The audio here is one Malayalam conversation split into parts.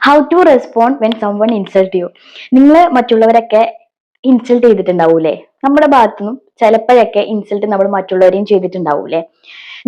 How to respond when someone insult you. നിങ്ങൾ മറ്റുള്ളവരൊക്കെ ഇൻസൾട്ട് ചെയ്തിട്ടുണ്ടാവൂലേ? നമ്മുടെ ഭാഗത്തുനിന്നും ചിലപ്പോഴൊക്കെ ഇൻസൾട്ട് നമ്മൾ മറ്റുള്ളവരെയും ചെയ്തിട്ടുണ്ടാവൂലേ?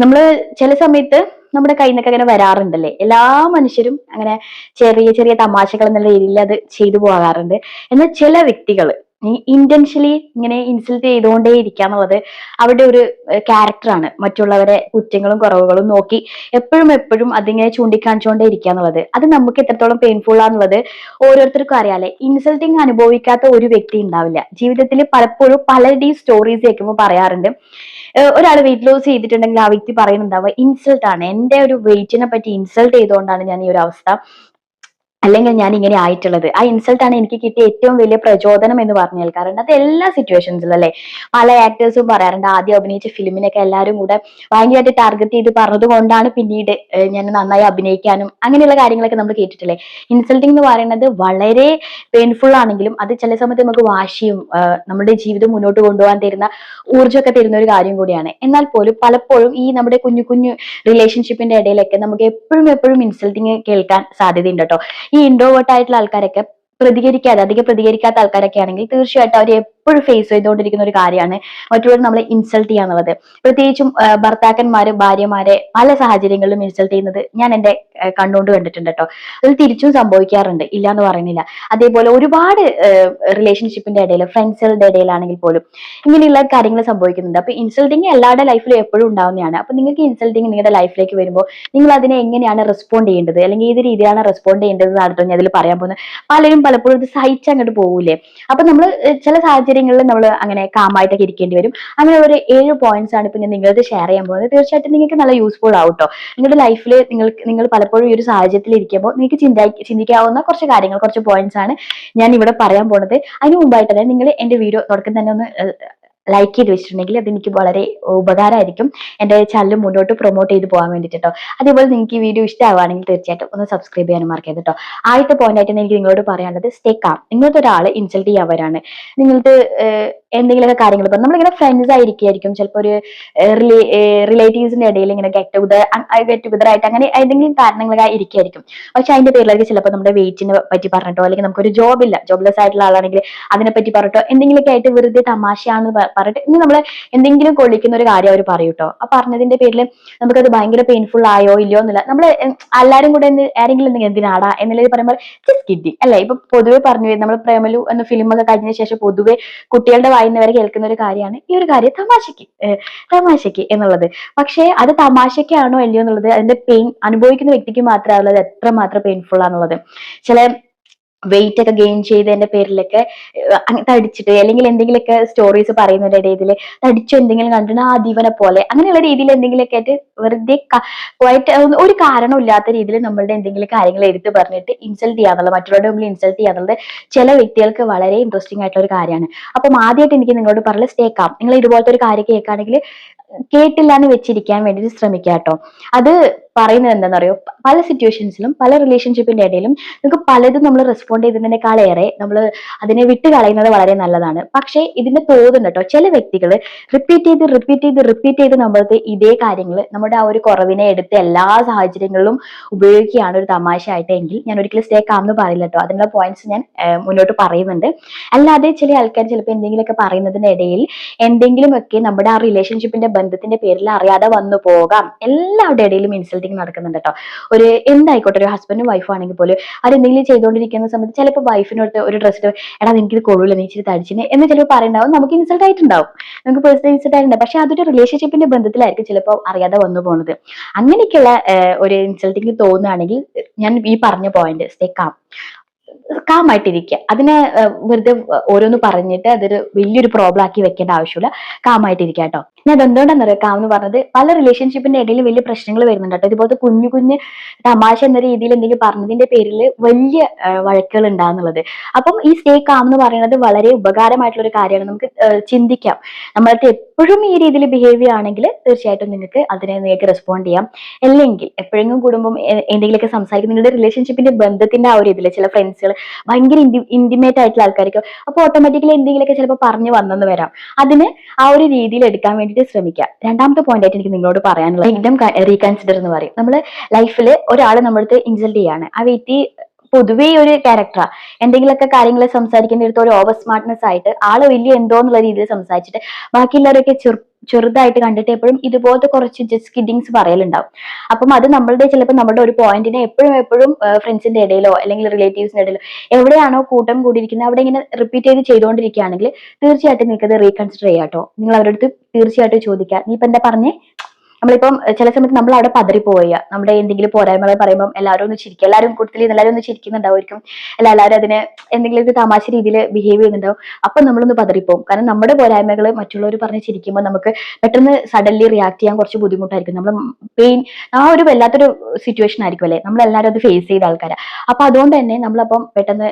നമ്മള് ചില സമയത്ത് നമ്മുടെ കയ്യിൽ നിന്നൊക്കെ അങ്ങനെ വരാറുണ്ടല്ലേ? എല്ലാ മനുഷ്യരും അങ്ങനെ ചെറിയ ചെറിയ തമാശകൾ എന്നുള്ള രീതിയിൽ അത് ചെയ്തു പോകാറുണ്ട്. എന്നാൽ ചില വ്യക്തികൾ ഈ ഇന്റൻഷ്യലി ഇങ്ങനെ ഇൻസൾട്ട് ചെയ്തുകൊണ്ടേ ഇരിക്കാന്നുള്ളത് അവരുടെ ഒരു ക്യാരക്ടറാണ്. മറ്റുള്ളവരെ കുറ്റങ്ങളും കുറവുകളും നോക്കി എപ്പോഴും എപ്പോഴും അതിങ്ങനെ ചൂണ്ടിക്കാണിച്ചുകൊണ്ടേ ഇരിക്കാന്നുള്ളത് അത് നമുക്ക് എത്രത്തോളം പെയിൻഫുൾ ആന്നുള്ളത് ഓരോരുത്തർക്കും അറിയാലേ. ഇൻസൾട്ടിങ് അനുഭവിക്കാത്ത ഒരു വ്യക്തി ഉണ്ടാവില്ല ജീവിതത്തിൽ. പലപ്പോഴും പലരുടെയും സ്റ്റോറീസ് കേൾക്കുമ്പോൾ പറയാറുണ്ട്, ഒരാൾ വെയിറ്റ് ലോസ് ചെയ്തിട്ടുണ്ടെങ്കിൽ ആ വ്യക്തി പറയുന്നുണ്ടാവുക ഇൻസൾട്ട് ആണ്, എന്റെ ഒരു വെയിറ്റിനെ പറ്റി ഇൻസൾട്ട് ചെയ്തുകൊണ്ടാണ് ഞാൻ ഈ ഒരു അവസ്ഥ, അല്ലെങ്കിൽ ഞാൻ ഇങ്ങനെ ആയിട്ടുള്ളത്. ആ ഇൻസൾട്ട് ആണ് എനിക്ക് കിട്ടിയ ഏറ്റവും വലിയ പ്രചോദനം എന്ന് പറഞ്ഞു കേൾക്കാറുണ്ട്. അത് എല്ലാ സിറ്റുവേഷൻസിലും അല്ലെ. പല ആക്ടേഴ്സും പറയാറുണ്ട് ആദ്യം അഭിനയിച്ച ഫിലിമിനൊക്കെ എല്ലാവരും കൂടെ ഭയങ്കരമായിട്ട് ടാർഗറ്റ് ചെയ്ത് പറഞ്ഞത് കൊണ്ടാണ് പിന്നീട് ഞാൻ നന്നായി അഭിനയിക്കാനും അങ്ങനെയുള്ള കാര്യങ്ങളൊക്കെ നമ്മൾ കേട്ടിട്ടില്ലേ. ഇൻസൾട്ടിങ് എന്ന് പറയുന്നത് വളരെ പെയിൻഫുൾ ആണെങ്കിലും അത് ചില സമയത്ത് നമുക്ക് വാശിയും നമ്മുടെ ജീവിതം മുന്നോട്ട് കൊണ്ടുപോകാൻ തരുന്ന ഊർജ്ജമൊക്കെ തരുന്ന ഒരു കാര്യം കൂടിയാണ്. എന്നാൽ പോലും പലപ്പോഴും ഈ നമ്മുടെ കുഞ്ഞു കുഞ്ഞു റിലേഷൻഷിപ്പിന്റെ ഇടയിലൊക്കെ നമുക്ക് എപ്പോഴും എപ്പോഴും ഇൻസൾട്ടിങ് കേൾക്കാൻ സാധ്യതയുണ്ട് കേട്ടോ. ഈ ഇൻട്രോവേർട്ട് ആയിട്ടുള്ള ആൾക്കാരൊക്കെ അധികം പ്രതികരിക്കാത്ത ആൾക്കാരൊക്കെ ആണെങ്കിൽ തീർച്ചയായിട്ടും അവർ എപ്പോഴും ഫേസ് ചെയ്തുകൊണ്ടിരിക്കുന്ന ഒരു കാര്യമാണ് മറ്റുള്ളവർ നമ്മളെ ഇൻസൾട്ട് ചെയ്യാന്നുള്ളത്. പ്രത്യേകിച്ചും ഭർത്താക്കന്മാര് ഭാര്യമാരെ പല സാഹചര്യങ്ങളിലും ഇൻസൾട്ട് ചെയ്യുന്നത് ഞാൻ എന്റെ കണ്ണുകൊണ്ട് കണ്ടിട്ടുണ്ട് കേട്ടോ. അത് തിരിച്ചും സംഭവിക്കാറുണ്ട്, ഇല്ല എന്ന് പറയുന്നില്ല. അതേപോലെ ഒരുപാട് റിലേഷൻഷിപ്പിന്റെ ഇടയിൽ ഫ്രണ്ട്സുകളുടെ ഇടയിലാണെങ്കിൽ പോലും ഇങ്ങനെയുള്ള കാര്യങ്ങൾ സംഭവിക്കുന്നുണ്ട്. അപ്പൊ ഇൻസൾട്ടിങ് എല്ലാവരുടെ ലൈഫിലും എപ്പോഴും ഉണ്ടാവുന്നതാണ്. അപ്പൊ നിങ്ങൾക്ക് ഇൻസൾട്ടിങ് നിങ്ങളുടെ ലൈഫിലേക്ക് വരുമ്പോൾ നിങ്ങൾ അതിനെ എങ്ങനെയാണ് റെസ്പോണ്ട് ചെയ്യേണ്ടത്, അല്ലെങ്കിൽ ഏത് രീതിയിലാണ് റെസ്പോണ്ട് ചെയ്യേണ്ടത് എന്നാണ് ഞാൻ അതിൽ പറയാൻ പോകുന്നത്. പലരും പലപ്പോഴും ഇത് സഹിച്ചങ്ങോട്ട് പോകൂലേ. അപ്പൊ നമ്മൾ ചില സാഹചര്യങ്ങളിൽ നമ്മൾ അങ്ങനെ കാമായിട്ടൊക്കെ ഇരിക്കേണ്ടി വരും. അങ്ങനെ ഒരു 7 പോയിന്റ്സ് ആണ് ഇപ്പൊ ഞാൻ നിങ്ങളത് ഷെയർ ചെയ്യാൻ പോകുന്നത്. തീർച്ചയായിട്ടും നിങ്ങൾക്ക് നല്ല യൂസ്ഫുൾ ആവും കേട്ടോ. നിങ്ങളുടെ ലൈഫിൽ നിങ്ങൾ പലപ്പോഴും ഈ ഒരു സാഹചര്യത്തിൽ ഇരിക്കുമ്പോൾ നിങ്ങൾക്ക് ചിന്തിക്കാവുന്ന കുറച്ച് കാര്യങ്ങൾ, കുറച്ച് പോയിന്റ്സ് ആണ് ഞാൻ ഇവിടെ പറയാൻ പോകുന്നത്. അതിന് മുമ്പായിട്ട് തന്നെ നിങ്ങൾ എന്റെ വീഡിയോ തുടക്കം തന്നെ ഒന്ന് ലൈക്ക് ചെയ്ത് വെച്ചിട്ടുണ്ടെങ്കിൽ അത് എനിക്ക് വളരെ ഉപകാരമായിരിക്കും, എന്റെ ചാനൽ മുന്നോട്ട് പ്രൊമോട്ട് ചെയ്ത് പോകാൻ വേണ്ടിയിട്ട് കേട്ടോ. അതേപോലെ നിങ്ങൾക്ക് ഈ വീഡിയോ ഇഷ്ടമാവുകയാണെങ്കിൽ തീർച്ചയായിട്ടും ഒന്ന് സബ്സ്ക്രൈബ് ചെയ്യാനും മറക്കരുത് കേട്ടോ. ആദ്യത്തെ പോയിന്റ് ആയിട്ട് എനിക്ക് നിങ്ങളോട് പറയാനുള്ളത് സ്റ്റേ കാം. നിങ്ങൾക്ക് ഒരാള് ഇൻസൾട്ട് ചെയ്യാൻ നിങ്ങൾക്ക് എന്തെങ്കിലുമൊക്കെ കാര്യങ്ങൾ ഇപ്പൊ നമ്മളിങ്ങനെ ഫ്രണ്ട്സ് ആയിരിക്കും, ചിലപ്പോൾ ഒരു റിലേറ്റീവ്സിന്റെ ഇടയിൽ ഇങ്ങനെ ഗെറ്റ് ടുഗദർ ആയിട്ട് അങ്ങനെ ഏതെങ്കിലും കാരണങ്ങളൊക്കെ ഇരിക്കും. പക്ഷെ അതിന്റെ പേരിലേക്ക് ചിലപ്പോൾ നമ്മുടെ വെയിറ്റിനെ പറ്റി പറഞ്ഞിട്ടോ, അല്ലെങ്കിൽ നമുക്കൊരു ജോബ്ലെസ് ആയിട്ടുള്ള ആളാണെങ്കിൽ അതിനെ പറ്റി പറഞ്ഞിട്ടോ എന്തെങ്കിലുമൊക്കെ ആയിട്ട് വെറുതെ തമാശയാണെന്ന് പറഞ്ഞിട്ട് ഇനി നമ്മള് എന്തെങ്കിലും കൊള്ളിക്കുന്ന ഒരു കാര്യം അവർ പറയൂട്ടോ. ആ പറഞ്ഞതിന്റെ പേരിൽ നമുക്കത് ഭയങ്കര പെയിൻഫുൾ ആയോ ഇല്ലയോ എന്നില്ല. നമ്മള് എല്ലാരും കൂടെ ആരെങ്കിലും എന്തിനാടാ എന്നുള്ളത് പറയുമ്പോൾ ജസ്റ്റ് കിഡ്ഡിങ് അല്ലെ. ഇപ്പൊ പൊതുവെ പറഞ്ഞു നമ്മൾ പ്രേമലു എന്ന ഫിലിം ഒക്കെ കഴിഞ്ഞ ശേഷം പൊതുവെ കുട്ടികളുടെ വായിന്ന് വരെ കേൾക്കുന്ന ഒരു കാര്യമാണ് ഈ ഒരു കാര്യം തമാശക്ക് എന്നുള്ളത്. പക്ഷേ അത് തമാശക്കാണോ അല്ലയോ എന്നുള്ളത് അതിന്റെ പെയിൻ അനുഭവിക്കുന്ന വ്യക്തിക്ക് മാത്രമേ അത് എത്രമാത്രം പെയിൻഫുൾ ആണെന്നുള്ളത്. ചില വെയിറ്റ് ഒക്കെ ഗെയിൻ ചെയ്തതിന്റെ പേരിലൊക്കെ തടിച്ചിട്ട് അല്ലെങ്കിൽ എന്തെങ്കിലുമൊക്കെ സ്റ്റോറീസ് പറയുന്നതിന്റെ ഇടയിൽ തടിച്ചു എന്തെങ്കിലും കണ്ടിട്ട് ആ ദിവനെ പോലെ അങ്ങനെയുള്ള രീതിയിൽ എന്തെങ്കിലുമൊക്കെ ആയിട്ട് വെറുതെ ഒരു കാരണമില്ലാത്ത രീതിയിൽ നമ്മളുടെ എന്തെങ്കിലും കാര്യങ്ങൾ എടുത്തു പറഞ്ഞിട്ട് ഇൻസൾട്ട് ചെയ്യാന്നുള്ളത്, മറ്റുള്ളവരുടെ മുമ്പിൽ ഇൻസൾട്ട് ചെയ്യാന്നുള്ളത് ചില വ്യക്തികൾക്ക് വളരെ ഇൻട്രസ്റ്റിംഗ് ആയിട്ടുള്ള ഒരു കാര്യമാണ്. അപ്പം ആദ്യമായിട്ട് എനിക്ക് നിങ്ങളോട് പറഞ്ഞത് സ്റ്റേ കാം. നിങ്ങൾ ഇതുപോലത്തെ ഒരു കാര്യം കേൾക്കുകയാണെങ്കിൽ കേട്ടില്ല എന്ന് വെച്ചിരിക്കാൻ വേണ്ടിയിട്ട് ശ്രമിക്കുക കേട്ടോ. അത് പറയുന്നത് എന്താണെന്നറിയോ, പല സിറ്റുവേഷൻസിലും പല റിലേഷൻഷിപ്പിന്റെ ഇടയിലും നമുക്ക് പലതും നമ്മൾ റെസ്പോണ്ട് ചെയ്തതിനേക്കാളേറെ നമ്മൾ അതിനെ വിട്ട് കളയുന്നത് വളരെ നല്ലതാണ്. പക്ഷേ ഇതിന്റെ തോതുണ്ട് കേട്ടോ. ചില വ്യക്തികൾ റിപ്പീറ്റ് ചെയ്ത് നമ്മൾക്ക് ഇതേ കാര്യങ്ങൾ നമ്മുടെ ആ ഒരു കുറവിനെ എടുത്ത് എല്ലാ സാഹചര്യങ്ങളിലും ഉപയോഗിക്കുകയാണ് ഒരു തമാശ ആയിട്ട് എങ്കിൽ ഞാൻ ഒരിക്കലും സ്റ്റേ കാം എന്ന് പറയില്ല കേട്ടോ. അതിനുള്ള പോയിന്റ്സ് ഞാൻ മുന്നോട്ട് പറയുന്നുണ്ട്. അല്ലാതെ ചില ആൾക്കാർ ചിലപ്പോൾ എന്തെങ്കിലുമൊക്കെ പറയുന്നതിനിടയിൽ എന്തെങ്കിലുമൊക്കെ നമ്മുടെ ആ റിലേഷൻഷിപ്പിന്റെ ബന്ധത്തിന്റെ പേരിൽ അറിയാതെ വന്നു പോകാം. എല്ലാവരുടെ ഇടയിലും ഇൻസൾട്ടിങ് നടക്കുന്നുണ്ട് കേട്ടോ. ഒരു എന്തായിക്കോട്ടെ, ഒരു ഹസ്ബൻഡും വൈഫും ആണെങ്കിൽ പോലും അവരെന്തെങ്കിലും ചെയ്തുകൊണ്ടിരിക്കുന്ന സമയത്ത് ചിലപ്പോൾ വൈഫിനോട് ഒരു ഡ്രസ്സിട്ട് എടാ എനിക്കിത് കൊള്ളൂല, നീ ഇച്ചിരി തടിച്ചിന് എന്ന് ചിലപ്പോൾ പറയുണ്ടാവും. നമുക്ക് ഇൻസൾട്ട് ആയിട്ടുണ്ടാവും, നമുക്ക് പേഴ്സണൽ ഇൻസൾട്ട് ആയിട്ടുണ്ടാവും. പക്ഷെ അതൊരു റിലേഷൻഷിപ്പിന്റെ ബന്ധത്തിലായിരിക്കും ചിലപ്പോൾ അറിയാതെ വന്നു പോകുന്നത്. അങ്ങനെയൊക്കെയുള്ള ഒരു ഇൻസൾട്ടിങ് തോന്നുകയാണെങ്കിൽ ഞാൻ ഈ പറഞ്ഞ പോയിന്റ് സ്റ്റേ കാമായിട്ടിരിക്കുക. അതിനെ വെറുതെ ഓരോന്ന് പറഞ്ഞിട്ട് അതൊരു വലിയൊരു പ്രോബ്ലം ആക്കി വെക്കേണ്ട ആവശ്യമില്ല. കാമായിട്ടിരിക്കുക കേട്ടോ. ഞാൻ അതെന്തുകൊണ്ടാണെന്നറിയാം കാം എന്ന് പറഞ്ഞത്, പല റിലേഷൻഷിപ്പിന്റെ ഇടയിൽ വലിയ പ്രശ്നങ്ങൾ വരുന്നുണ്ട് കേട്ടോ. ഇതുപോലത്തെ കുഞ്ഞു കുഞ്ഞ് തമാശ എന്ന രീതിയിൽ എന്തെങ്കിലും പറഞ്ഞതിന്റെ പേരിൽ വലിയ വഴക്കുകൾ ഉണ്ടാകുന്നുള്ളത്. അപ്പം ഈ സ്റ്റേ കാം എന്ന് പറയുന്നത് വളരെ ഉപകാരമായിട്ടുള്ള ഒരു കാര്യമാണ്. നമുക്ക് ചിന്തിക്കാം. നമ്മളടുത്ത് എപ്പോഴും ഈ രീതിയിൽ ബിഹേവ് ചെയ്യുകയാണെങ്കിൽ തീർച്ചയായിട്ടും നിങ്ങൾക്ക് റെസ്പോണ്ട് ചെയ്യാം. അല്ലെങ്കിൽ എപ്പോഴെങ്കിലും കുടുംബം എന്തെങ്കിലുമൊക്കെ സംസാരിക്കും, നിങ്ങളുടെ റിലേഷൻഷിപ്പിന്റെ ബന്ധത്തിന്റെ ആ ഒരു ഇതിൽ ചില ഫ്രണ്ട്സുകൾ ഭയങ്കര ഇന്റിമേറ്റ് ആയിട്ടുള്ള ആൾക്കാർക്ക് അപ്പോൾ ഓട്ടോമാറ്റിക്കലി എന്തെങ്കിലുമൊക്കെ ചിലപ്പോൾ പറഞ്ഞു വന്നെന്ന് വരാം. അതിന് ആ ഒരു രീതിയിൽ എടുക്കാൻ വേണ്ടിയിട്ട് ശ്രമിക്കുക. രണ്ടാമത്തെ പോയിന്റ് ആയിട്ട് എനിക്ക് നിങ്ങളോട് പറയാനുള്ളത് വിക്ടിം റീകൺസിഡർ എന്ന് പറയും. നമ്മൾ ലൈഫിൽ ഒരാൾ നമ്മളടുത്ത് ഇൻസൾട്ട് ചെയ്യാണ്, ആ വ്യക്തി പൊതുവേ ഒരു ക്യാരക്ടറാ. എന്തെങ്കിലുമൊക്കെ കാര്യങ്ങൾ സംസാരിക്കേണ്ട അടുത്ത് ഒരു ഓവർ സ്മാർട്ട്നെസ് ആയിട്ട് ആള് വലിയ എന്തോ എന്നുള്ള രീതിയിൽ സംസാരിച്ചിട്ട് ബാക്കിയുള്ളവരൊക്കെ ചെറുതായിട്ട് കണ്ടിട്ട് എപ്പോഴും ഇതുപോലത്തെ കുറച്ച് ജസ്റ്റ് കിഡിങ്സ് പറയലുണ്ടാവും. അപ്പം അത് നമ്മളുടെ ചിലപ്പോൾ നമ്മുടെ ഒരു പോയിന്റിനെ എപ്പോഴും എപ്പോഴും ഫ്രണ്ട്സിന്റെ ഇടയിലോ അല്ലെങ്കിൽ റിലേറ്റീവ്സിന്റെ ഇടയിലോ എവിടെയാണോ കൂട്ടം കൂടിയിരിക്കുന്നത് അവിടെ ഇങ്ങനെ റിപ്പീറ്റ് ചെയ്തുകൊണ്ടിരിക്കുകയാണെങ്കിൽ തീർച്ചയായിട്ടും നിങ്ങൾക്ക് അത് റീകൺസിഡർ ചെയ്യാട്ടോ. നിങ്ങൾ അവരുടെ അടുത്ത് തീർച്ചയായിട്ടും ചോദിക്കുക, നീ ഇപ്പൊ എന്താ പറഞ്ഞേ. നമ്മളിപ്പം ചില സമയത്ത് നമ്മൾ അവിടെ പതറിപ്പോവുക, നമ്മുടെ എന്തെങ്കിലും പോരായ്മകൾ പറയുമ്പോൾ എല്ലാവരും ഒന്ന് ചിരിക്കുക, എല്ലാവരും കൂട്ടത്തിൽ എല്ലാവരും ഒന്ന് ചിരിക്കുന്നുണ്ടാവുമായിരിക്കും, അല്ല എല്ലാവരും അതിന് എന്തെങ്കിലും ഒരു തമാശ രീതിയിൽ ബിഹേവ് ചെയ്യുന്നുണ്ടാവും. അപ്പൊ നമ്മളൊന്ന് പതറിപ്പോവും. കാരണം നമ്മുടെ പോരായ്മകൾ മറ്റുള്ളവർ പറഞ്ഞ് ചിരിക്കുമ്പോൾ നമുക്ക് പെട്ടെന്ന് സഡൻലി റിയാക്ട് ചെയ്യാൻ കുറച്ച് ബുദ്ധിമുട്ടായിരിക്കും. നമ്മൾ പെയിൻ ആ ഒരു വല്ലാത്തൊരു സിറ്റുവേഷൻ ആയിരിക്കും അല്ലെ, നമ്മളെല്ലാവരും അത് ഫേസ് ചെയ്ത ആൾക്കാരാണ്. അപ്പൊ അതുകൊണ്ട് തന്നെ നമ്മളപ്പം പെട്ടെന്ന്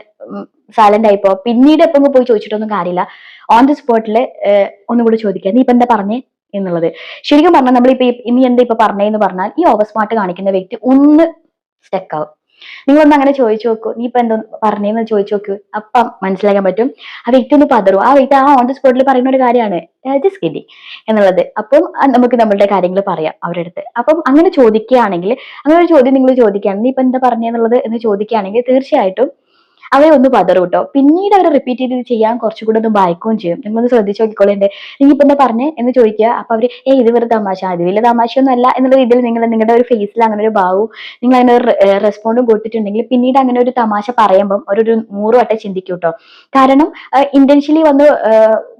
സൈലന്റ് ആയിപ്പോ പിന്നീട് എപ്പം പോയി ചോദിച്ചിട്ടൊന്നും കാര്യമില്ല. ഓൺ ദി സ്പോട്ടിൽ ഒന്നും കൂടി ചോദിക്കുക, നീ ഇപ്പൊ എന്താ പറഞ്ഞേ എന്നുള്ളത്. ശരിക്കും പറഞ്ഞാൽ നമ്മളിപ്പോ ഇനി എന്താ ഇപ്പൊ പറഞ്ഞതെന്ന് പറഞ്ഞാൽ ഈ ഓവർ സ്മാർട്ട് കാണിക്കുന്ന വ്യക്തി ഒന്ന് സ്റ്റക്ക് ആവും. നിങ്ങളൊന്ന് അങ്ങനെ ചോദിച്ചു നോക്കൂ, നീ ഇപ്പൊ എന്തോ പറഞ്ഞേന്ന് ചോദിച്ചു നോക്കൂ. അപ്പം മനസ്സിലാക്കാൻ പറ്റും ആ വ്യക്തി ഒന്ന് പതറും. ആ വ്യക്തി ആ ഓൺ ദി സ്പോട്ടിൽ പറയുന്ന ഒരു കാര്യമാണ് ജസ്റ്റ് കിഡിങ് എന്നുള്ളത്. അപ്പം നമുക്ക് നമ്മളുടെ കാര്യങ്ങൾ പറയാം അവരുടെ അടുത്ത്. അപ്പം അങ്ങനെ ചോദിക്കുകയാണെങ്കിൽ, അങ്ങനെ ഒരു ചോദ്യം നിങ്ങൾ ചോദിക്കുകയാണെങ്കിൽ, നീ ഇപ്പൊ എന്താ പറഞ്ഞെന്നുള്ളത് എന്ന് ചോദിക്കുകയാണെങ്കിൽ തീർച്ചയായിട്ടും അവരെ ഒന്ന് പതറും കേട്ടോ. പിന്നീട് അവരെ റിപ്പീറ്റ് ചെയ്ത് ചെയ്യാൻ കുറച്ചുകൂടെ ഒന്ന് ഭയക്കുകയും ചെയ്യും. നിങ്ങളൊന്ന് ശ്രദ്ധിച്ച് നോക്കിക്കോളേണ്ടേ, നീ ഇപ്പൊ എന്താ പറഞ്ഞേ എന്ന് ചോദിക്കുക. അപ്പൊ അവര് ഇത് വെറുതെ തമാശ, അത് വലിയ തമാശയൊന്നും അല്ല എന്നുള്ള രീതിയിൽ നിങ്ങളുടെ ഒരു ഫേസിൽ അങ്ങനെ ഒരു ഭാവവും നിങ്ങൾ അങ്ങനെ ഒരു റെസ്പോണ്ടും കൊടുത്തിട്ടുണ്ടെങ്കിൽ പിന്നീട് അങ്ങനെ ഒരു തമാശ പറയുമ്പം അവരൊരു 100 വട്ടം ചിന്തിക്കും കേട്ടോ. കാരണം ഇന്റൻഷ്യലി വന്ന്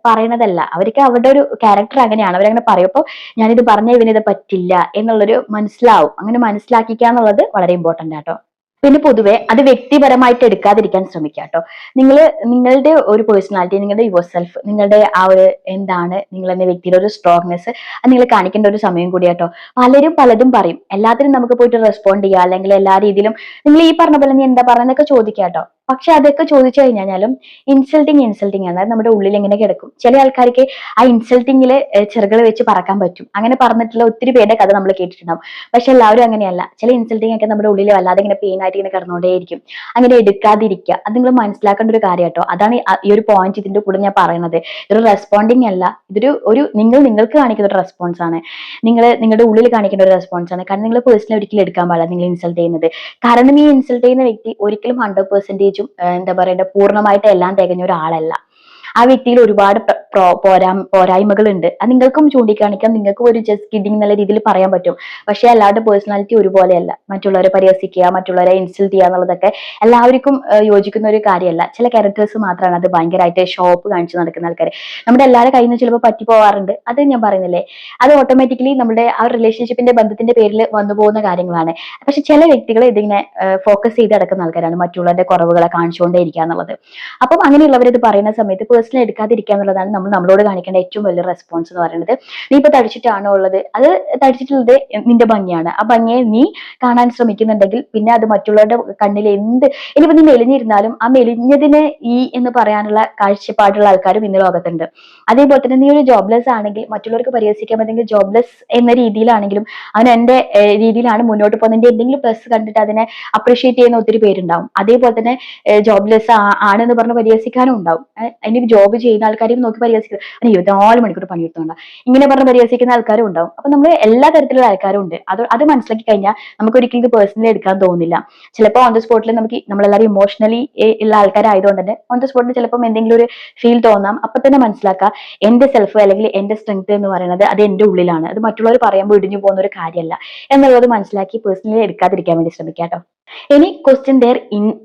പറയണതല്ല, അവർക്ക് അവരുടെ ഒരു ക്യാരക്ടർ അങ്ങനെയാണ്, അവരങ്ങനെ പറയുമ്പോൾ ഞാനിത് പറഞ്ഞ ഇവനിത് പറ്റില്ല എന്നുള്ളൊരു മനസ്സിലാവും. അങ്ങനെ മനസ്സിലാക്കിക്കുക എന്നുള്ളത് വളരെ ഇമ്പോർട്ടന്റ് ആട്ടോ. പിന്നെ പൊതുവെ അത് വ്യക്തിപരമായിട്ട് എടുക്കാതിരിക്കാൻ ശ്രമിക്കുക കേട്ടോ. നിങ്ങൾ നിങ്ങളുടെ ഒരു പേഴ്സണാലിറ്റി, നിങ്ങളുടെ യുവർ സെൽഫ്, നിങ്ങളുടെ ആ ഒരു എന്താണ് നിങ്ങൾ എന്ന വ്യക്തിയുടെ ഒരു സ്ട്രോങ്നെസ് അത് നിങ്ങൾ കാണിക്കേണ്ട ഒരു സമയം കൂടി കേട്ടോ. പലരും പലതും പറയും, എല്ലാത്തിനും നമുക്ക് പോയിട്ട് റെസ്പോണ്ട് ചെയ്യുക അല്ലെങ്കിൽ എല്ലാ രീതിയിലും നിങ്ങൾ ഈ പറഞ്ഞ പോലെ നീ എന്താ പറഞ്ഞെന്നൊക്കെ ചോദിക്കുക കേട്ടോ. പക്ഷെ അതൊക്കെ ചോദിച്ചു കഴിഞ്ഞാലും ഇൻസൾട്ടിങ് ആണ്, അത് നമ്മുടെ ഉള്ളിൽ എങ്ങനെ കിടക്കും. ചില ആൾക്കാർക്ക് ആ ഇൻസൾട്ടിങ്ങില് ചെറുകൾ വെച്ച് പറക്കാൻ പറ്റും. അങ്ങനെ പറഞ്ഞിട്ടുള്ള ഒത്തിരി പേരുടെ കഥ നമ്മൾ കേട്ടിട്ടുണ്ടാവും. പക്ഷെ എല്ലാവരും അങ്ങനെയല്ല. ചില ഇൻസൾട്ടിങ് ഒക്കെ നമ്മുടെ ഉള്ളിൽ വല്ലാതെ ഇങ്ങനെ പെയിൻ ആയിട്ട് ഇങ്ങനെ കിടന്നുകൊണ്ടേയിരിക്കും. അങ്ങനെ എടുക്കാതിരിക്കുക, അത് നിങ്ങൾ മനസ്സിലാക്കേണ്ട ഒരു കാര്യം കേട്ടോ. അതാണ് ഈ ഒരു പോയിന്റ് ഇതിന്റെ കൂടെ ഞാൻ പറയുന്നത്. ഇതൊരു റെസ്പോണ്ടിങ് അല്ല, ഇതൊരു നിങ്ങൾക്ക് കാണിക്കുന്ന ഒരു റെസ്പോൺസ് ആണ്. നിങ്ങളുടെ ഉള്ളിൽ കാണിക്കേണ്ട ഒരു റെസ്പോൺസ് ആണ്. കാരണം നിങ്ങൾ പേഴ്സണൽ ഒരിക്കലും എടുക്കാൻ പാടില്ല നിങ്ങൾ ഇൻസൾട്ട് ചെയ്യുന്നത്. കാരണം ഈ ഇൻസൾട്ട് ചെയ്യുന്ന വ്യക്തി ഒരിക്കലും 100% എന്താ പറയണ്ട പൂർണ്ണമായിട്ട് എല്ലാം തികഞ്ഞ ഒരാളല്ല. ആ വ്യക്തിയിൽ ഒരുപാട് പോരായ്മകൾ ഉണ്ട്. അത് നിങ്ങൾക്കും ചൂണ്ടിക്കാണിക്കാം, നിങ്ങൾക്കും ഒരു ജസ്റ്റ് കിഡിങ് എന്നുള്ള രീതിയിൽ പറയാൻ പറ്റും. പക്ഷെ എല്ലാവരുടെ പേഴ്സണാലിറ്റി ഒരുപോലെയല്ല. മറ്റുള്ളവരെ പരിഹസിക്കുക, മറ്റുള്ളവരെ ഇൻസൾട്ട് ചെയ്യുക എന്നുള്ളതൊക്കെ എല്ലാവർക്കും യോജിക്കുന്ന ഒരു കാര്യമല്ല. ചില ക്യാരക്ടേഴ്സ് മാത്രമാണ് അത് ഭയങ്കരമായിട്ട് ഷോപ്പ് കാണിച്ചു നടക്കുന്ന ആൾക്കാർ. നമ്മുടെ എല്ലാവരുടെ കയ്യിൽ നിന്ന് ചിലപ്പോൾ പറ്റി പോവാറുണ്ട്. അത് ഞാൻ പറയുന്നില്ലേ, അത് ഓട്ടോമാറ്റിക്കലി നമ്മുടെ ആ റിലേഷൻഷിപ്പിന്റെ ബന്ധത്തിന്റെ പേരിൽ വന്നു പോകുന്ന കാര്യങ്ങളാണ്. പക്ഷെ ചില വ്യക്തികൾ ഇതിങ്ങനെ ഫോക്കസ് ചെയ്ത് നടക്കുന്ന ആൾക്കാരാണ്, മറ്റുള്ളവരുടെ കുറവുകളെ കാണിച്ചുകൊണ്ടേ ഇരിക്കുക എന്നുള്ളത്. അപ്പം അങ്ങനെയുള്ളവർ ഇത് പറയുന്ന സമയത്ത് പേഴ്സണൽ എടുക്കാതിരിക്കുക എന്നുള്ളതാണ് നമ്മളോട് കാണിക്കേണ്ട ഏറ്റവും വലിയ റെസ്പോൺസ് എന്ന് പറയുന്നത്. നീ ഇപ്പൊ തടിച്ചിട്ടാണോ ഉള്ളത്, അത് തടിച്ചിട്ടുള്ളത് നിന്റെ ഭംഗിയാണ്. ആ ഭംഗിയെ നീ കാണാൻ ശ്രമിക്കുന്നുണ്ടെങ്കിൽ പിന്നെ അത് മറ്റുള്ളവരുടെ കണ്ണിൽ ഇനിയിപ്പോ നീ മെലിഞ്ഞിരുന്നാലും ആ മെലിഞ്ഞതിനെ എന്ന് പറയാനുള്ള കാഴ്ചപ്പാടുള്ള ആൾക്കാരും ഇന്ന് ലോകത്തുണ്ട്. അതേപോലെ തന്നെ നീ ഒരു ജോബ്ലെസ് ആണെങ്കിൽ മറ്റുള്ളവർക്ക് പരിഹസിക്കാൻ പറ്റുമെങ്കിൽ ജോബ്ലെസ് എന്ന രീതിയിലാണെങ്കിലും അവൻ എന്റെ രീതിയിലാണ് മുന്നോട്ട് പോകുന്നതിന്റെ എന്തെങ്കിലും പ്ലസ് കണ്ടിട്ട് അതിനെ അപ്രീഷിയേറ്റ് ചെയ്യുന്ന ഒത്തിരി പേരുണ്ടാവും. അതേപോലെ തന്നെ ജോബ്ലെസ് ആണെന്ന് പറഞ്ഞ് പരിഹസിക്കാനും ഉണ്ടാവും. അതിന് ജോബ് ചെയ്യുന്ന ആൾക്കാരെയും നോക്കി പരിഹസിക്കുക, 24 മണിക്കൂർ പണിയെടുത്തോണ്ട ഇങ്ങനെ പറഞ്ഞ് പരിഹസിക്കുന്ന ആൾക്കാരും ഉണ്ടാവും. അപ്പൊ നമ്മൾ എല്ലാ തരത്തിലുള്ള ആൾക്കാരും ഉണ്ട്. അത് മനസ്സിലാക്കി കഴിഞ്ഞാൽ നമുക്ക് ഒരിക്കലും ഇത് പേഴ്സണലി എടുക്കാൻ തോന്നില്ല. ചിലപ്പോൾ ഓൺ ദ സ്പോട്ടിൽ നമ്മളെല്ലാവരും ഇമോഷണലി ഉള്ള ആൾക്കാരായതുകൊണ്ട് തന്നെ ഓൺ ദ സ്പോട്ടിൽ ചിലപ്പോൾ എന്തെങ്കിലും ഒരു ഫീൽ തോന്നാം. അപ്പൊ തന്നെ മനസ്സിലാക്കുക എന്റെ സെൽഫ് അല്ലെങ്കിൽ എന്റെ സ്ട്രെങ്ത് എന്ന് പറയുന്നത് അത് എന്റെ ഉള്ളിലാണ്, അത് മറ്റുള്ളവർ പറയുമ്പോൾ ഇടിഞ്ഞു പോകുന്ന ഒരു കാര്യമല്ല എന്നുള്ളത് മനസ്സിലാക്കി പേഴ്സണലി എടുക്കാതിരിക്കാൻ വേണ്ടി ശ്രമിക്കാം കേട്ടോ. ഇനി ക്വസ്റ്റ്യൻ ദെയർ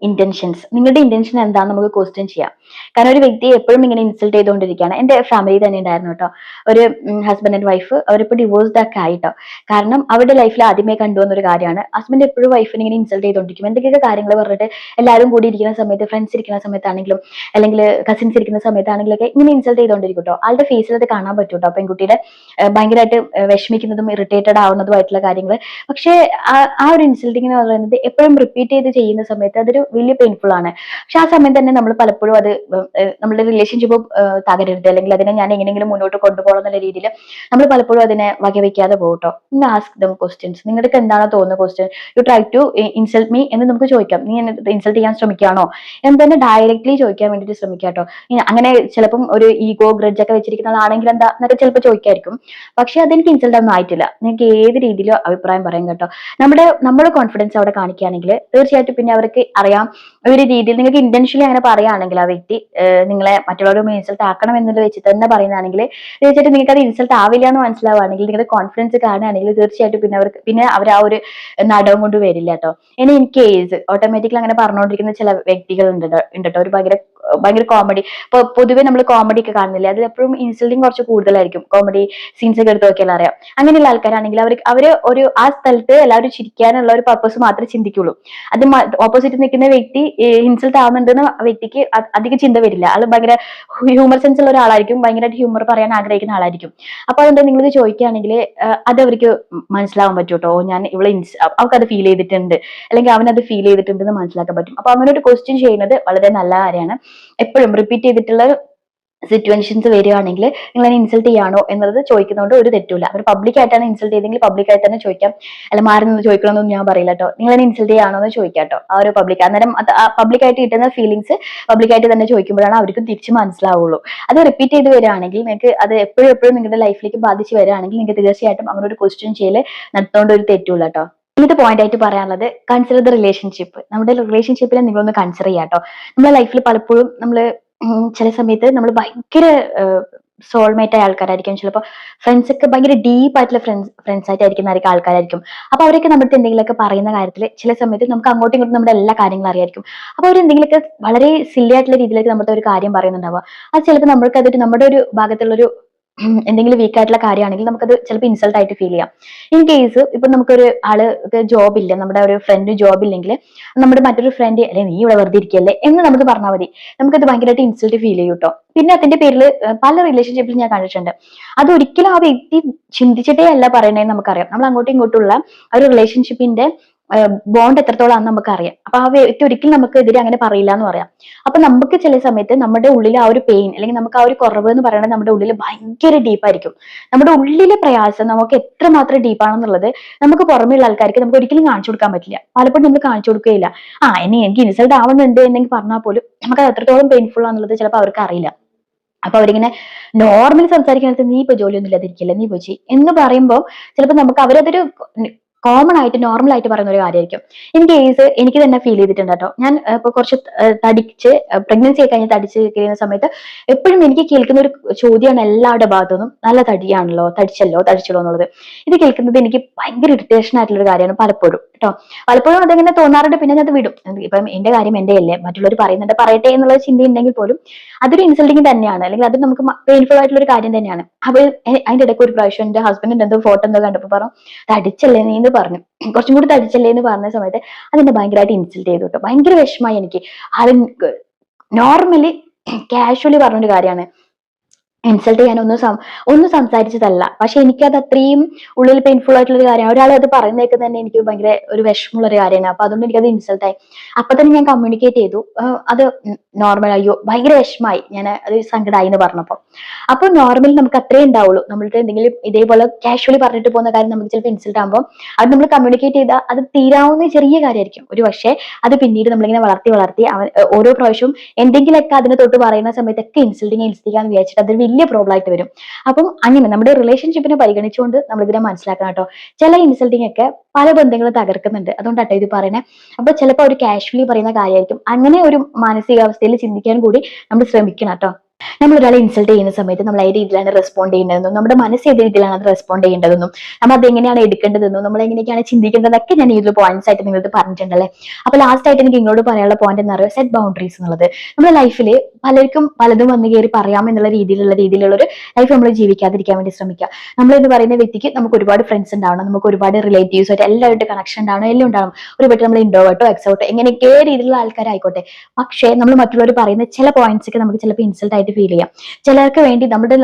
ഇന്റൻഷൻസ്. നിങ്ങളുടെ ഇന്റൻഷൻ എന്താണെന്ന് നമുക്ക് ക്വസ്റ്റ്യൻ ചെയ്യാം. കാരണം ഒരു വ്യക്തിയെ എപ്പോഴും ഇങ്ങനെ ഇൻസൾട്ട് ചെയ്തുകൊണ്ടിരിക്കുകയാണ്. എന്റെ ഫാമിലി തന്നെ ഉണ്ടായിരുന്നു കേട്ടോ, ഒരു ഹസ്ബൻഡ് ആൻഡ് വൈഫ്. അവരിപ്പോ ഡിവോഴ്സ്ഡ് ഒക്കെ ആയിട്ടോ. കാരണം അവരുടെ ലൈഫിൽ ആദ്യമേ കണ്ടുവന്ന ഒരു കാര്യമാണ്, ഹസ്ബൻഡ് എപ്പോഴും വൈഫിനെ ഇങ്ങനെ ഇൻസൾട്ട് ചെയ്തുകൊണ്ടിരിക്കും. എന്തൊക്കെയൊക്കെ കാര്യങ്ങൾ പറഞ്ഞിട്ട് എല്ലാവരും കൂടി ഇരിക്കുന്ന സമയത്ത്, ഫ്രണ്ട്സ് ഇരിക്കുന്ന സമയത്താണെങ്കിലും അല്ലെങ്കിൽ കസിൻസ് ഇരിക്കുന്ന സമയത്താണെങ്കിലും ഒക്കെ ഇങ്ങനെ ഇൻസൾട്ട് ചെയ്തുകൊണ്ടിരിക്കും കേട്ടോ. ആളുടെ ഫേസിൽ അത് കാണാൻ പറ്റും കേട്ടോ, പെൺകുട്ടിയുടെ ഭയങ്കരമായിട്ട് വിഷമിക്കുന്നതും ഇറിറ്റേറ്റഡ് ആവുന്നതുമായിട്ടുള്ള കാര്യങ്ങൾ. പക്ഷേ ആ ഒരു ഇൻസൾട്ടിങ് എന്ന് പറയുന്നത് എപ്പോഴും റിപ്പീറ്റ് ചെയ്ത് ചെയ്യുന്ന സമയത്ത് അതൊരു വലിയ പെയിൻഫുൾ ആണ്. പക്ഷെ ആ സമയം തന്നെ നമ്മൾ പലപ്പോഴും അത് നമ്മുടെ റിലേഷൻഷിപ്പ് തകരരുത്, അല്ലെങ്കിൽ അതിനെ ഞാൻ എങ്ങനെയെങ്കിലും മുന്നോട്ട് കൊണ്ടുപോകണം എന്നുള്ള രീതിയിൽ നമ്മൾ പലപ്പോഴും അതിനെ വകവെക്കാതെ പോകട്ടോ. Ask them questions. നിങ്ങൾക്ക് എന്താണോ തോന്നുന്ന question, you try to insult me എന്ന് നമുക്ക് ചോദിക്കാം. നീ എന്നെ ഇൻസൾട്ട് ചെയ്യാൻ ശ്രമിക്കുകയാണോ എന്ന് തന്നെ ഡയറക്ട്ലി ചോദിക്കാൻ വേണ്ടിയിട്ട് ശ്രമിക്കാം കേട്ടോ. അങ്ങനെ ചിലപ്പം ഒരു ഈഗോ ഗ്രഡ്ജ് ഒക്കെ വെച്ചിരിക്കുന്ന ആളാണെങ്കിൽ എന്താ എന്നൊക്കെ ചിലപ്പോൾ ചോദിക്കായിരിക്കും. പക്ഷെ അതെനിക്ക് ഇൻസൾട്ട് ഒന്നും ആയിട്ടില്ല. നിങ്ങൾക്ക് ഏത് രീതിയിലും അഭിപ്രായം പറയാം കേട്ടോ. നമ്മുടെ കോൺഫിഡൻസ് അവിടെ കാണിക്കുകയാണെങ്കിൽ തീർച്ചയായിട്ടും പിന്നെ അവർക്ക് അറിയാം ഒരു രീതിയിൽ നിങ്ങൾക്ക് ഇന്റൻഷ്യലി അങ്ങനെ പറയുകയാണെങ്കിൽ ആ വ്യക്തി നിങ്ങളെ മറ്റുള്ളവരും ഇൻസൾട്ട് ആക്കണം എന്നുള്ളത് വെച്ച് തന്നെ പറയുന്നതാണെങ്കിൽ തീർച്ചയായിട്ടും നിങ്ങൾക്ക് അത് ഇൻസൾട്ട് ആവില്ല എന്ന് മനസ്സിലാവുകയാണെങ്കിൽ, നിങ്ങളുടെ കോൺഫിഡൻസ് കാണുകയാണെങ്കിൽ തീർച്ചയായിട്ടും പിന്നെ അവർ ആ ഒരു നടവും കൊണ്ട് വരില്ല കേട്ടോ. ഇനി ഇൻ കേസ് ഓട്ടോമാറ്റിക്കലി അങ്ങനെ പറഞ്ഞുകൊണ്ടിരിക്കുന്ന ചില വ്യക്തികൾ ഉണ്ട് കേട്ടോ. ഒരു ഭയങ്കര കോമഡി. ഇപ്പൊ പൊതുവെ നമ്മൾ കോമഡി ഒക്കെ കാണുന്നില്ല, അതിൽ എപ്പോഴും ഇൻസൾട്ടിങ് കുറച്ച് കൂടുതലായിരിക്കും. കോമഡി സീൻസ് ഒക്കെ എടുത്ത് നോക്കിയാൽ അറിയാം. അങ്ങനെയുള്ള ആൾക്കാരാണെങ്കിൽ അവര് ഒരു ആ സ്ഥലത്ത് എല്ലാവരും ചിരിക്കാനുള്ള ഒരു പർപ്പസ് മാത്രമേ ചിന്തിക്കുള്ളൂ. അത് ഓപ്പോസിറ്റ് നിൽക്കുന്ന വ്യക്തി ഇൻസൾട്ട് ആവുന്നുണ്ടെന്ന് ആ വ്യക്തിക്ക് അധികം ചിന്ത വരില്ല. ആൾ ഭയങ്കര ഹ്യൂമർ സെൻസ് ഉള്ള ഒരാളായിരിക്കും, ഭയങ്കരമായിട്ട് ഹ്യൂമർ പറയാൻ ആഗ്രഹിക്കുന്ന ആളായിരിക്കും. അപ്പൊ അതുകൊണ്ട് നിങ്ങളിത് ചോദിക്കുകയാണെങ്കിൽ അത് അവർക്ക് മനസ്സിലാവാൻ പറ്റും കേട്ടോ. ഞാൻ അവർക്ക് അത് ഫീൽ ചെയ്തിട്ടുണ്ട്, അല്ലെങ്കിൽ അവനത് ഫീൽ ചെയ്തിട്ടുണ്ട് എന്ന് മനസ്സിലാക്കാൻ പറ്റും. അപ്പൊ അങ്ങനെ ഒരു ക്വസ്റ്റ്യൻ ചെയ്യുന്നത് വളരെ നല്ല കാര്യമാണ്. എപ്പോഴും റിപ്പീറ്റ് ചെയ്തിട്ടുള്ള സിറ്റുവേഷൻസ് വരികയാണെങ്കിൽ നിങ്ങൾ അതിനെ ഇൻസൾട്ട് ചെയ്യാണോ എന്നുള്ളത് ചോദിക്കുന്നതുകൊണ്ട് ഒരു തെറ്റുമില്ല. അവർ പബ്ലിക് ആയിട്ടാണ് ഇൻസൾട്ട് ചെയ്തെങ്കിൽ പബ്ലിക്കായിട്ട് തന്നെ ചോദിക്കാം. അല്ല മാറി നിന്ന് ചോദിക്കണമെന്നൊന്നും ഞാൻ പറയില്ല കേട്ടോ. നിങ്ങൾ അതിനെ ഇൻസൾട്ട് ചെയ്യാണോ എന്ന് ചോദിക്കാം കേട്ടോ. ആ ഒരു അന്നേരം പബ്ലിക്കായിട്ട് കിട്ടുന്ന ഫീലിങ്സ് പബ്ലിക്കായിട്ട് തന്നെ ചോദിക്കുമ്പോഴാണ് അവർക്ക് തിരിച്ച് മനസ്സിലാവുള്ളൂ. അത് റിപ്പീറ്റ് ചെയ്ത് വരികയാണെങ്കിൽ നിങ്ങൾക്ക് അത് എപ്പോഴും നിങ്ങളുടെ ലൈഫിലേക്ക് ബാധിച്ച് വരികയാണെങ്കിൽ നിങ്ങൾക്ക് തീർച്ചയായിട്ടും അങ്ങനെ ഒരു ക്വസ്റ്റ്യൻ ചെയ്യൽ നടത്തുകൊണ്ട് ഒരു തെറ്റുമില്ല കേട്ടോ. ഇന്നത്തെ പോയിന്റ് ആയിട്ട് പറയാനുള്ളത്, കൺസിഡർ ദ റിലേഷൻഷിപ്പ്. നമ്മുടെ റിലേഷൻഷിപ്പിനെ നിങ്ങളൊന്ന് കൺസിഡർ ചെയ്യാം കേട്ടോ. നമ്മുടെ ലൈഫിൽ പലപ്പോഴും ചില സമയത്ത് നമ്മൾ ഭയങ്കര സോൾമേറ്റ് ആയ ആൾക്കാരായിരിക്കും. ചിലപ്പോൾ ഫ്രണ്ട്സ് ഒക്കെ ഭയങ്കര ഡീപ്പ് ആയിട്ടുള്ള ഫ്രണ്ട്സ് ആയിട്ടായിരിക്കുന്ന ആൾക്കാരായിരിക്കും. അപ്പൊ അവരൊക്കെ നമ്മുടെ എന്തെങ്കിലുമൊക്കെ പറയുന്ന കാര്യത്തിൽ ചില സമയത്ത് നമുക്ക് അങ്ങോട്ടും ഇങ്ങോട്ടും നമ്മുടെ എല്ലാ കാര്യങ്ങളും അറിയായിരിക്കും. അപ്പൊ അവർ എന്തെങ്കിലുമൊക്കെ വളരെ സില്ലി ആയിട്ടുള്ള രീതിയിലേക്ക് നമ്മുടെ ഒരു കാര്യം പറയുന്നുണ്ടാവുക. അത് ചിലപ്പോൾ നമ്മൾക്ക് അതൊരു നമ്മുടെ ഒരു ഭാഗത്തുള്ളൊരു എന്തെങ്കിലും വീക്ക് ആയിട്ടുള്ള കാര്യമാണെങ്കിൽ നമുക്കത് ചിലപ്പോൾ ഇൻസൾട്ട് ആയിട്ട് ഫീൽ ചെയ്യാം. ഇൻ കേസ് ഇപ്പൊ നമുക്കൊരു ആള് ജോബ് ഇല്ല, നമ്മുടെ ഒരു ഫ്രണ്ട് ജോബ് ഇല്ലെങ്കിൽ നമ്മുടെ മറ്റൊരു ഫ്രണ്ട് അല്ലെ നീ ഇവിടെ വെറുതെ ഇരിക്കല്ലേ എന്ന് നമുക്ക് പറഞ്ഞാൽ മതി, നമുക്കത് ഭയങ്കരമായിട്ട് ഇൻസൾട്ട് ഫീൽ ചെയ്യും കേട്ടോ. പിന്നെ അതിന്റെ പേരിൽ പല റിലേഷൻഷിപ്പിലും ഞാൻ കണ്ടിട്ടുണ്ട്. അത് ഒരിക്കലും ആ വ്യക്തി ചിന്തിച്ചിട്ടേ അല്ല പറയണേന്ന് നമുക്കറിയാം. നമ്മൾ അങ്ങോട്ടും ഇങ്ങോട്ടുള്ള ആ ഒരു റിലേഷൻഷിപ്പിന്റെ ബോണ്ട് എത്രത്തോളാണെന്ന് നമുക്കറിയാം. അപ്പൊ ആ വ്യക്തി ഒരിക്കലും നമുക്ക് എതിരെ അങ്ങനെ പറയില്ല എന്ന് പറയാം. അപ്പൊ നമുക്ക് ചില സമയത്ത് നമ്മുടെ ഉള്ളിൽ ആ ഒരു പെയിൻ, അല്ലെങ്കിൽ നമുക്ക് ആ ഒരു കുറവ് എന്ന് പറയുന്നത് നമ്മുടെ ഉള്ളിൽ ഭയങ്കര ഡീപ്പായിരിക്കും. നമ്മുടെ ഉള്ളിലെ പ്രയാസം നമുക്ക് എത്രമാത്രം ഡീപ്പാണെന്നുള്ളത് നമുക്ക് പുറമെയുള്ള ആൾക്കാർക്ക് നമുക്ക് ഒരിക്കലും കാണിച്ചു കൊടുക്കാൻ പറ്റില്ല. പലപ്പോഴും നമ്മൾ കാണിച്ചു കൊടുക്കുകയില്ല. എനിക്ക് ഇൻസൾട്ട് ആവുന്നുണ്ട് എന്നെങ്കിൽ പറഞ്ഞാൽ പോലും നമുക്ക് അത് എത്രത്തോളം പെയിൻഫുൾ ആണെന്നുള്ളത് ചിലപ്പോൾ അവർക്ക് അറിയില്ല. അപ്പൊ അവരിങ്ങനെ നോർമലി സംസാരിക്കുന്നത്, നീ ഇപ്പൊ ജോലിയൊന്നും ഇല്ലാതിരിക്കില്ല, നീ പോയി എന്ന് പറയുമ്പോൾ ചിലപ്പോൾ നമുക്ക് അവരതൊരു കോമൺ ആയിട്ട് നോർമൽ ആയിട്ട് പറയുന്ന ഒരു കാര്യമായിരിക്കും. ഇൻ കേസ് എനിക്ക് തന്നെ ഫീൽ ചെയ്തിട്ടുണ്ട് കേട്ടോ. ഞാൻ ഇപ്പൊ കുറച്ച് തടിച്ച് പ്രഗ്നൻസി ഒക്കെ കഴിഞ്ഞ് തടിച്ച് കഴിയുന്ന സമയത്ത് എപ്പോഴും എനിക്ക് കേൾക്കുന്ന ഒരു ചോദ്യമാണ് എല്ലാവരുടെ ഭാഗത്തുനിന്നും, നല്ല തടിയാണല്ലോ, തടിച്ചല്ലോ എന്നുള്ളത്. ഇത് കേൾക്കുന്നത് എനിക്ക് ഭയങ്കര ഇറിറ്റേഷൻ ആയിട്ടുള്ള ഒരു കാര്യമാണ് പലപ്പോഴും കേട്ടോ. പലപ്പോഴും അതങ്ങനെ തോന്നാറുണ്ട്. പിന്നെ അത് വിടും. ഇപ്പം എന്റെ കാര്യം എന്റെ അല്ലേ, മറ്റുള്ളവർ പറയുന്നുണ്ട് പറയട്ടെ എന്നുള്ള ചിന്ത ഉണ്ടെങ്കിൽ പോലും അതൊരു ഇൻസൾട്ടിങ് തന്നെയാണ്, അല്ലെങ്കിൽ അത് നമുക്ക് പെയിൻഫുൾ ആയിട്ടുള്ള ഒരു കാര്യം തന്നെയാണ്. അപ്പൊ അതിന്റെ ഇടയ്ക്ക് ഒരു പ്രാവശ്യം എന്റെ ഹസ്ബൻഡിന്റെ എന്തോ ഫോട്ടോ എന്തോ കണ്ടപ്പോ പറഞ്ഞു, തടിച്ചല്ലേ നീ എന്ന് പറഞ്ഞു. കുറച്ചും കൂടി തടിച്ചല്ലേ എന്ന് പറഞ്ഞ സമയത്ത് അതെന്നെ ഭയങ്കരമായിട്ട് ഇൻസൾട്ട് ചെയ്തു കേട്ടോ. ഭയങ്കര വിഷമായി എനിക്ക്. അത് നോർമലി കാഷ്വലി പറഞ്ഞൊരു കാര്യമാണ്. ഇൻസൾട്ട് ചെയ്യാൻ ഒന്നും സംസാരിച്ചതല്ല. പക്ഷെ എനിക്കത് അത്രയും ഉള്ളിൽ പെയിൻഫുൾ ആയിട്ടുള്ള ഒരു കാര്യമാണ്. ഒരാൾ അത് പറയുന്നതൊക്കെ തന്നെ എനിക്ക് ഭയങ്കര ഒരു വിഷമമുള്ള ഒരു കാര്യമാണ്. അപ്പൊ അതുകൊണ്ട് എനിക്കത് ഇൻസൾട്ട് ആയി. അപ്പൊ തന്നെ ഞാൻ കമ്മ്യൂണിക്കേറ്റ് ചെയ്തു. അത് നോർമൽ അയ്യോ ഭയങ്കര വിഷമായി, ഞാൻ അത് സങ്കടമായി എന്ന് പറഞ്ഞപ്പോ. അപ്പൊ നോർമലി നമുക്ക് അത്രേ ഉണ്ടാവുള്ളൂ. നമ്മളുടെ എന്തെങ്കിലും ഇതേപോലെ കാഷ്വലി പറഞ്ഞിട്ട് പോകുന്ന കാര്യം നമുക്ക് ചിലപ്പോൾ ഇൻസൾട്ട് ആകുമ്പോൾ അത് നമ്മൾ കമ്മ്യൂണിക്കേറ്റ് ചെയ്താൽ അത് തീരാവുന്ന ചെറിയ കാര്യമായിരിക്കും. ഒരു പക്ഷേ അത് പിന്നീട് നമ്മളിങ്ങനെ വളർത്തി ഓരോ പ്രാവശ്യവും എന്തെങ്കിലുമൊക്കെ അതിനെ തൊട്ട് പറയുന്ന സമയത്തൊക്കെ ഇൻസൾട്ടിങ് വിചാരിച്ചിട്ട് അതൊരു വലിയ പ്രോബ്ലം ആയിട്ട് വരും. അപ്പം അങ്ങനെ നമ്മുടെ റിലേഷൻഷിപ്പിനെ പരിഗണിച്ചുകൊണ്ട് നമ്മൾ ഇതിനെ മനസ്സിലാക്കണം കേട്ടോ. ചില ഇൻസൾട്ടിങ് ഒക്കെ പല ബന്ധങ്ങളും തകർക്കുന്നുണ്ട്. അതുകൊണ്ടാട്ടോ ഇത് പറയുന്നത്. അപ്പൊ ചിലപ്പോൾ ഒരു കാഷ്വലി പറയുന്ന കാര്യമായിരിക്കും. അങ്ങനെ ഒരു മാനസികാവസ്ഥയിൽ ചിന്തിക്കാൻ കൂടി നമ്മൾ ശ്രമിക്കണം കേട്ടോ. നമ്മൾ ഒരാളെ ഇൻസൾട്ട് ചെയ്യുന്ന സമയത്ത് നമ്മൾ ഏത് രീതിയിലാണ് റെസ്പോണ്ട് ചെയ്യേണ്ടതെന്നും നമ്മുടെ മനസ്സ് ഏത് രീതിയിലാണ് അത് റെസ്പോണ്ട് ചെയ്യേണ്ടതെന്നും നമ്മൾ അത് എങ്ങനെയാണ് എടുക്കേണ്ടതെന്നും നമ്മൾ എങ്ങനെയൊക്കെയാണ് ചിന്തിക്കേണ്ടതൊക്കെ ഞാൻ ഈ ഒരു പോയിന്റ്സ് ആയിട്ട് നിങ്ങൾക്ക് പറഞ്ഞിട്ടുണ്ടല്ലേ. അപ്പൊ ലാസ്റ്റ് ആയിട്ട് എനിക്ക് നിങ്ങളോട് പറയാനുള്ള പോയിന്റ് എന്ന് പറയുന്നത് സെറ്റ് ബൗണ്ടറീസ് എന്നുള്ളത്. നമ്മുടെ ലൈഫിൽ പലർക്കും പലതും വന്നു കയറി പറയാം എന്നുള്ള രീതിയിലുള്ള ഒരു ലൈഫ് നമ്മൾ ജീവിക്കാതിരിക്കാൻ വേണ്ടി ശ്രമിക്കുക. നമ്മൾ എന്ന് പറയുന്ന വ്യക്തിക്ക് നമുക്ക് ഒരുപാട് ഫ്രണ്ട്സ് ഉണ്ടാവണം, നമുക്ക് ഒരുപാട് റിലേറ്റീവ്സ് ആയിട്ട് എല്ലാവരുടെ കണക്ഷൻ ഉണ്ടാവണം, എല്ലാം ഉണ്ടാവണം. ഒരു പറ്റി നമ്മൾ ഇൻട്രോവേർട്ടോ എക്സോട്ടോ എങ്ങനെയൊക്കെ രീതിയിലുള്ള ആൾക്കാരായിക്കോട്ടെ. പക്ഷേ നമ്മൾ മറ്റുള്ളവർ പറയുന്ന ചില പോയിന്റ്സ് ഒക്കെ നമുക്ക് ചിലപ്പോൾ ഇൻസൾട്ട് ആയിട്ട് ഫീൽ ചെയ്യാം. ചിലർക്ക് വേണ്ടി നമ്മുടെ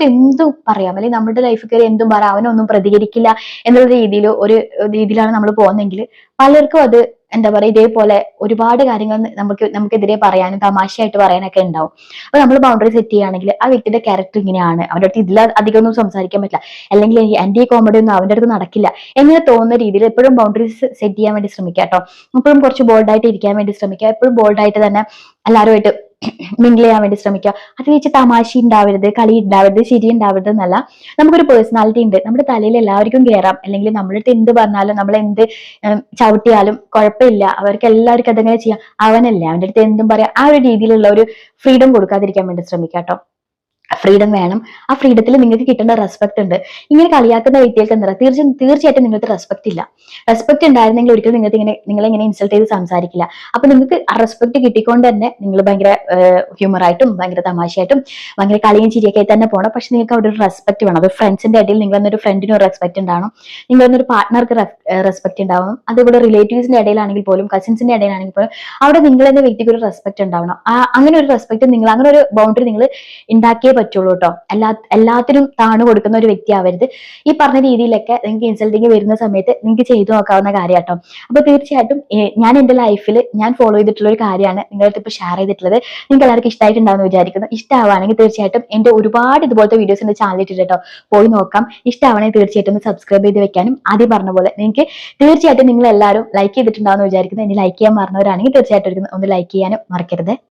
എന്തും പറയാം, അല്ലെങ്കിൽ നമ്മുടെ ലൈഫിൽ കയറി എന്തും പറയാം, അവനൊന്നും പ്രതികരിക്കില്ല എന്നുള്ള രീതിയിലാണ് നമ്മൾ പോകുന്നതെങ്കിൽ പലർക്കും അത് എന്താ പറയുക ഇതേപോലെ ഒരുപാട് കാര്യങ്ങൾ നമുക്കെതിരെ പറയാനും തമാശയായിട്ട് പറയാനൊക്കെ ഉണ്ടാവും. അപ്പൊ നമ്മൾ ബൗണ്ടറി സെറ്റ് ചെയ്യുകയാണെങ്കിൽ ആ വ്യക്തിയുടെ ക്യാരക്ടർ ഇങ്ങനെയാണ്, അവരുടെ അടുത്ത് ഇതിൽ അധികം ഒന്നും സംസാരിക്കാൻ പറ്റില്ല, അല്ലെങ്കിൽ എന്റെ ഈ കോമഡി ഒന്നും അവന്റെ അടുത്ത് നടക്കില്ല എന്ന് തോന്നുന്ന രീതിയിൽ എപ്പോഴും ബൗണ്ടറീസ് സെറ്റ് ചെയ്യാൻ വേണ്ടി ശ്രമിക്കുക കേട്ടോ. എപ്പോഴും കുറച്ച് ബോൾഡായിട്ട് ഇരിക്കാൻ വേണ്ടി ശ്രമിക്കുക, എപ്പോഴും ബോൾഡായിട്ട് തന്നെ എല്ലാവരുമായിട്ട് മിങ്കിൾ ചെയ്യാൻ വേണ്ടി ശ്രമിക്കുക. അത് വെച്ച് തമാശ ഉണ്ടാവരുത്, കളി ഉണ്ടാവരുത്, ചിരി ഉണ്ടാവരുത് എന്നല്ല. നമുക്കൊരു പേഴ്സണാലിറ്റി ഉണ്ട്, നമ്മുടെ തലയിൽ എല്ലാവർക്കും കയറാം, അല്ലെങ്കിൽ നമ്മളടുത്ത് എന്ത് പറഞ്ഞാലും നമ്മൾ എന്ത് ചവിട്ടിയാലും കുഴപ്പമില്ല, അവർക്ക് എല്ലാവർക്കും അതങ്ങനെ ചെയ്യാം, അവനല്ലേ അവന്റെ അടുത്ത് എന്തും പറയാം. ആ ഒരു രീതിയിലുള്ള ഒരു ഫ്രീഡം കൊടുക്കാതിരിക്കാൻ വേണ്ടി ശ്രമിക്കുക കേട്ടോ. ഫ്രീഡം വേണം. ആ ഫ്രീഡത്തിൽ നിങ്ങൾക്ക് കിട്ടേണ്ട റെസ്പെക്ട് ഉണ്ട്. ഇങ്ങനെ കളിയാക്കുന്ന വ്യക്തികൾക്ക് എന്താ തീർച്ചയായിട്ടും നിങ്ങൾക്ക് റെസ്പെക്ട് ഇല്ല. റെസ്പെക്ട് ഉണ്ടായിരുന്നെങ്കിൽ ഒരിക്കലും നിങ്ങളെ ഇങ്ങനെ ഇൻസൾട്ട് ചെയ്ത് സംസാരിക്കില്ല. അപ്പൊ നിങ്ങൾക്ക് ആ റെസ്പെക്ട് കിട്ടിക്കൊണ്ട് തന്നെ നിങ്ങൾ ഭയങ്കര ഹ്യൂമറായിട്ടും ഭയങ്കര തമാശയായിട്ടും ഭയങ്കര കളിയും ചിരിയൊക്കെ ആയി തന്നെ പോകണം. പക്ഷെ നിങ്ങൾക്ക് അവിടെ ഒരു റെസ്പെക്ട് വേണം. അത് ഫ്രണ്ട്സിന്റെ ഇടയിൽ നിങ്ങൾ എന്നൊരു ഫ്രണ്ടിന് ഒരു റെസ്പെക്ട് ഉണ്ടാവണം, നിങ്ങൾ എന്നൊരു പാർട്ട്ണർക്ക് റെസ്പെക്ട് ഉണ്ടാവണം. അതുപോലെ റിലേറ്റീവ്സിന്റെ ഇടയിലാണെങ്കിൽ പോലും കസിൻസിന്റെ ഇടയിലാണെങ്കിൽ പോലും അവിടെ നിങ്ങൾ എന്ന വ്യക്തിക്ക് ഒരു റെസ്പെക്ട് ഉണ്ടാവണം. അങ്ങനെ ഒരു റെസ്പെക്ട് നിങ്ങൾ, അങ്ങനെ ഒരു ബൗണ്ടറി നിങ്ങൾ ഉണ്ടാക്കിയേ പറ്റുള്ളൂ കേട്ടോ. എല്ലാത്തിനും താണു കൊടുക്കുന്ന ഒരു വ്യക്തി ആവരുത്. ഈ പറഞ്ഞ രീതിയിലൊക്കെ നിങ്ങൾക്ക് ഇൻസൾട്ടിങ് വരുന്ന സമയത്ത് നിങ്ങൾക്ക് ചെയ്തു നോക്കാവുന്ന കാര്യം കേട്ടോ. അപ്പൊ തീർച്ചയായിട്ടും ഞാൻ എന്റെ ലൈഫിൽ ഞാൻ ഫോളോ ചെയ്തിട്ടുള്ള ഒരു കാര്യമാണ് നിങ്ങളുടെ ഇപ്പൊ ഷെയർ ചെയ്തിട്ടുള്ളത്. നിങ്ങൾക്ക് എല്ലാവർക്കും ഇഷ്ടമായിട്ടുണ്ടാവുമെന്ന് വിചാരിക്കുന്നു. ഇഷ്ടമാണെങ്കിൽ തീർച്ചയായിട്ടും എന്റെ ഒരുപാട് ഇതുപോലത്തെ വീഡിയോസ് എന്റെ ചാനലിൽ ഇട്ടിട്ട് കേട്ടോ, പോയി നോക്കാം. ഇഷ്ടമാണെങ്കിൽ തീർച്ചയായിട്ടും ഒന്ന് സബ്സ്ക്രൈബ് ചെയ്ത് വെക്കാനും, ആദ്യം പറഞ്ഞ പോലെ നിങ്ങൾക്ക് തീർച്ചയായിട്ടും നിങ്ങൾ എല്ലാവരും ലൈക്ക് ചെയ്തിട്ടുണ്ടാവുമെന്ന് വിചാരിക്കുന്നു. ഇനി ലൈക്ക് ചെയ്യാൻ മറന്നവരാണെങ്കിൽ തീർച്ചയായിട്ടും ഒന്ന് ലൈക്ക് ചെയ്യാനും മറക്കരുത്.